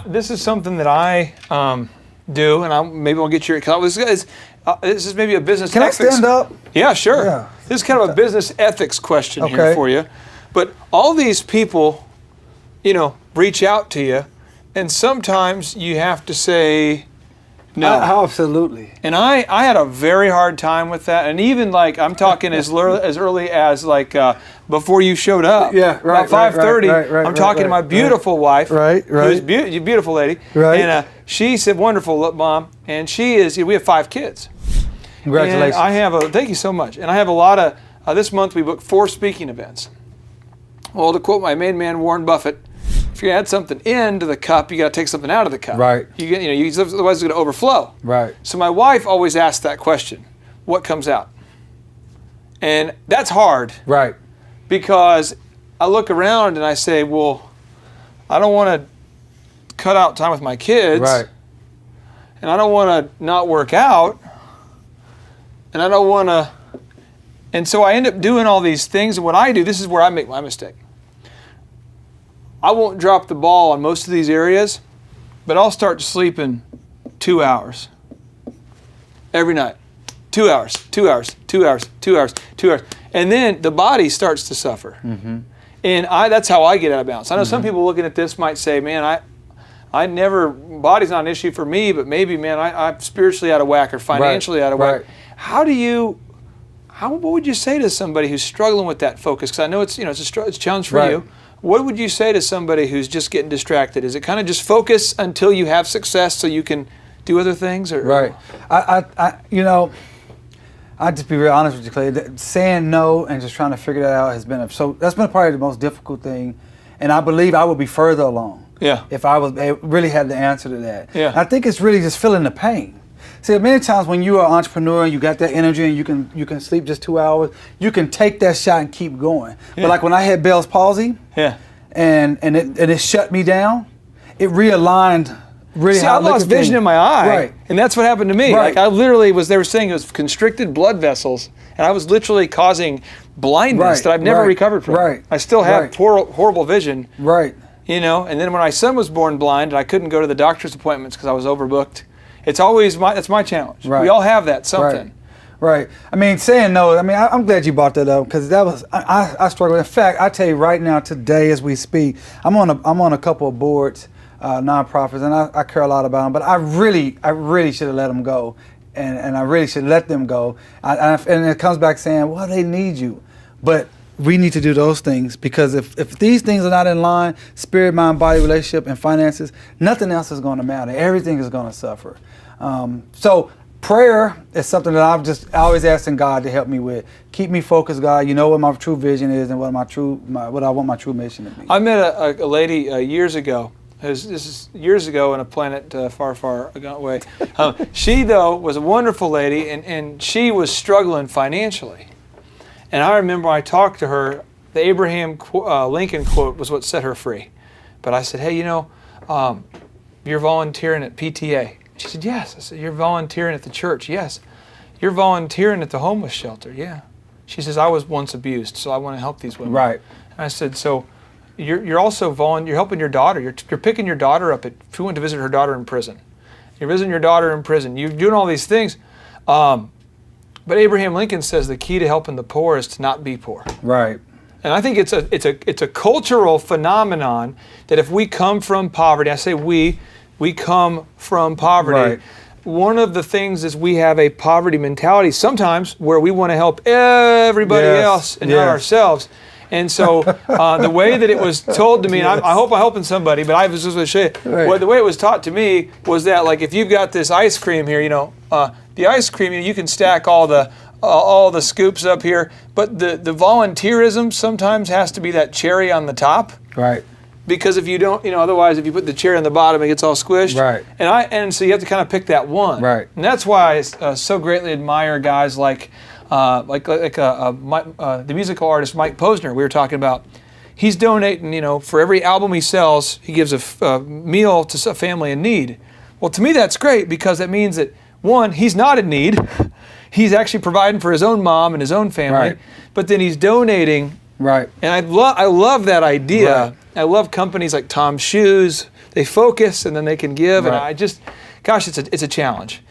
This is something that I do, and maybe I'll get your. This is maybe a business. Can ethics. I stand up? Yeah, sure. Yeah. This is kind of a business ethics question here for you. But all these people, reach out to you, and sometimes you have to say no. Absolutely. And I had a very hard time with that, and even I'm talking as early as before you showed up. Yeah, right. About 5:30. I'm talking to my beautiful wife. Right. Who's beautiful lady. Right. And she said, "Wonderful, look, Mom." And she is. We have 5 kids. Congratulations. And thank you so much. And I have a lot of. This month we booked 4 speaking events. Well, to quote my main man Warren Buffett, if you add something into the cup, you got to take something out of the cup. Right. Otherwise it's going to overflow. Right. So my wife always asks that question: what comes out? And that's hard. Right. Because I look around and I say, well, I don't want to cut out time with my kids. Right. And I don't want to not work out. And I don't want to. And so I end up doing all these things. And what I do, this is where I make my mistake. I won't drop the ball on most of these areas, but I'll start sleeping 2 hours every night. 2 hours, 2 hours, 2 hours, 2 hours, 2 hours. And then the body starts to suffer. Mm-hmm. And that's how I get out of balance. I know some people looking at this might say, man, body's not an issue for me, but maybe, man, I'm spiritually out of whack or financially out of whack. What would you say to somebody who's struggling with that focus? Because I know it's a challenge for you. What would you say to somebody who's just getting distracted? Is it kind of just focus until you have success so you can do other things? Right. I'll just be real honest with you, Clay. Saying no and just trying to figure that out that's been probably the most difficult thing. And I believe I would be further along if I really had the answer to that. Yeah. I think it's really just feeling the pain. See, many times when you are an entrepreneur and you got that energy and you can sleep just 2 hours, you can take that shot and keep going. Yeah. But when I had Bell's palsy, and it shut me down, it realigned really. See, I lost vision in my eye, right? And and that's what happened to me. Right. I literally they were saying it was constricted blood vessels, and I was literally causing blindness that I've never recovered from. Right. I still have horrible vision. Right. And then when my son was born blind and I couldn't go to the doctor's appointments because I was overbooked, it's always that's my challenge. Right. We all have that something. Right. I mean, saying no, I'm glad you brought that up because I struggle. In fact, I tell you right now, today as we speak, I'm on a couple of boards, nonprofits, and I care a lot about them, but I really should have let them go, and I really should let them go. And it comes back saying, well, they need you, but we need to do those things because if these things are not in line, spirit, mind, body, relationship, and finances, nothing else is going to matter. Everything is going to suffer. So prayer is something that I always asking God to help me with. Keep me focused, God. You know what my true vision is and what I want my true mission to be. I met a lady years ago. This is years ago on a planet far, far away. She, though, was a wonderful lady, and she was struggling financially. And I remember I talked to her, the Abraham Lincoln quote was what set her free. But I said, hey, you're volunteering at PTA. She said, yes. I said, you're volunteering at the church? Yes. You're volunteering at the homeless shelter? Yeah. She says, I was once abused, so I want to help these women. Right. And I said, so you're also you're helping your daughter. You're picking your daughter up if you went to visit her daughter in prison. You're visiting your daughter in prison. You're doing all these things. But Abraham Lincoln says the key to helping the poor is to not be poor. Right. And I think it's a cultural phenomenon that if we come from poverty, I say we come from poverty. Right. One of the things is we have a poverty mentality sometimes where we want to help everybody else and not ourselves. And so the way that it was told to me, and I hope I'm helping somebody, but I was just going to show you, the way it was taught to me was that if you've got this ice cream here, the ice cream, you can stack all the scoops up here, but the volunteerism sometimes has to be that cherry on the top. Right. Because if you don't, otherwise if you put the cherry on the bottom, it gets all squished. Right. And so you have to kind of pick that one. Right. And that's why I so greatly admire guys like the musical artist Mike Posner we were talking about. He's donating, for every album he sells, he gives a meal to a family in need. Well, to me that's great because that means that, one, he's not in need. he's actually providing for his own mom and his own family, Right. but then he's donating. Right. And I love that idea. Right. I love companies like Tom's Shoes. They focus and then they can give. And Right. I just, gosh, it's a challenge.